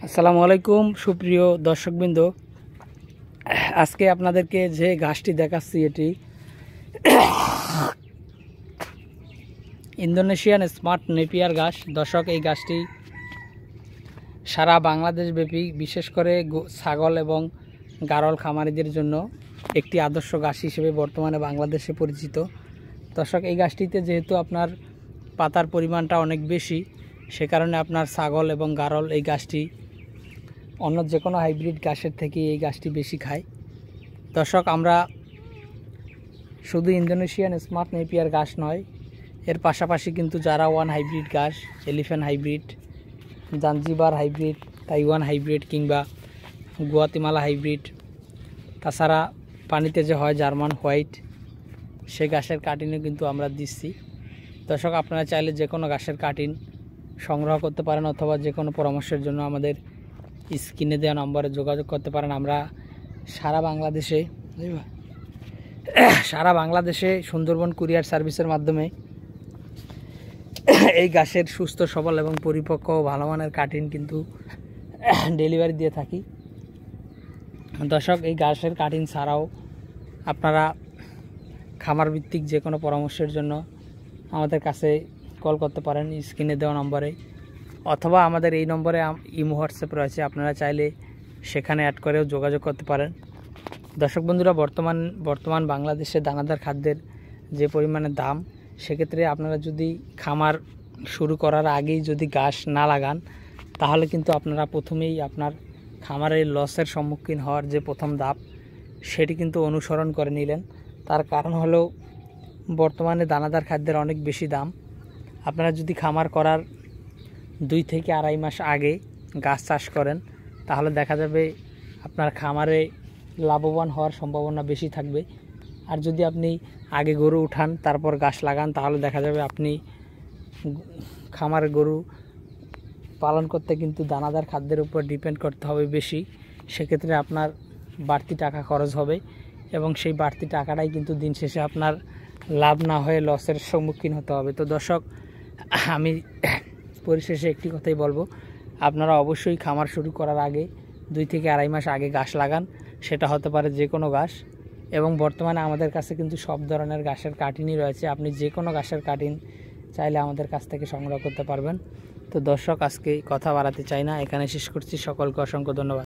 আসসালামু আলাইকুম সুপ্রিয় দর্শকবৃন্দ, আজকে আপনাদেরকে যে গাছটি দেখাচ্ছি এটি ইন্দোনেশিয়ান স্মার্ট নেপিয়ার গাছ। দর্শক, এই গাছটি সারা বাংলাদেশ ব্যাপী বিশেষ করে ছাগল এবং গারল খামারিদের জন্য একটি আদর্শ গাছ হিসেবে বর্তমানে বাংলাদেশে পরিচিত। দর্শক, এই গাছটিতে যেহেতু আপনার পাতার পরিমাণটা অনেক বেশি, সে কারণে আপনার ছাগল এবং গারল এই গাছটি অন্য যে কোনো হাইব্রিড গাছের থেকে এই গাছটি বেশি খায়। দর্শক, আমরা শুধু ইন্দোনেশিয়ান স্মার্ট নেপিয়ার গাছ নয়, এর পাশাপাশি কিন্তু যারা ওয়ান হাইব্রিড গাছ, elephant hybrid, Zanzibar hybrid, Taiwan hybrid কিংবা গুয়াতিমালা হাইব্রিড, তাছাড়া পানিতে যে হয় জার্মান হোয়াইট, সে গাছের কাটিনও কিন্তু আমরা দিচ্ছি। দর্শক, আপনারা চাইলে যে কোনো গাছের কাটিন সংগ্রহ করতে পারেন অথবা যে কোনো পরামর্শের জন্য আমাদের স্ক্রিনে দেওয়া নম্বরে যোগাযোগ করতে পারেন। আমরা সারা বাংলাদেশে সুন্দরবন কুরিয়ার সার্ভিসের মাধ্যমে এই গাছের সুস্থ সবল এবং পরিপক্ক ও ভালো মানের কাটিন কিন্তু ডেলিভারি দিয়ে থাকি। দর্শক, এই গাছের কাটিন ছাড়াও আপনারা খামার ভিত্তিক যে কোনো পরামর্শের জন্য আমাদের কাছে কল করতে পারেন স্ক্রিনে দেওয়া নম্বরে, অথবা আমাদের এই নম্বরে ইমো হোয়াটসঅ্যাপ রয়েছে, আপনারা চাইলে সেখানে অ্যাড করেও যোগাযোগ করতে পারেন। দর্শক বন্ধুরা, বর্তমান বাংলাদেশে দানাদার খাদ্যের যে পরিমাণে দাম, সেক্ষেত্রে আপনারা যদি খামার শুরু করার আগেই যদি গাছ না লাগান, তাহলে কিন্তু আপনারা প্রথমেই আপনার খামারের লসের সম্মুখীন হওয়ার যে প্রথম ধাপ, সেটি কিন্তু অনুসরণ করে নিলেন। তার কারণ হলো বর্তমানে দানাদার খাদ্যের অনেক বেশি দাম। আপনারা যদি খামার করার 2 থেকে আড়াই মাস আগে গাছ চাষ করেন, তাহলে দেখা যাবে আপনার খামারে লাভবান হওয়ার সম্ভাবনা বেশি থাকবে। আর যদি আপনি আগে গরু উঠান তারপর গাছ লাগান, তাহলে দেখা যাবে আপনি খামারে গরু পালন করতে কিন্তু দানাদার খাদ্যের উপর ডিপেন্ড করতে হবে বেশি। সেক্ষেত্রে আপনার বাড়তি টাকা খরচ হবে এবং সেই বাড়তি টাকাটাই কিন্তু দিন শেষে আপনার লাভ না হয়ে লসের সম্মুখীন হতে হবে। তো দর্শক, আমি পরিশেষে একটি কথাই বলবো, আপনারা অবশ্যই খামার শুরু করার আগে 2 থেকে আড়াই মাস আগে গাছ লাগান। সেটা হতে পারে যে কোনো গাছ, এবং বর্তমানে আমাদের কাছে কিন্তু সব ধরনের গাছের কাটিনই রয়েছে। আপনি যে কোনো গাছের কাটিন চাইলে আমাদের কাছ থেকে সংগ্রহ করতে পারবেন। তো দর্শক, আজকে কথা বাড়াতে চাই না, এখানে শেষ করছি। সকলকে অসংখ্য ধন্যবাদ।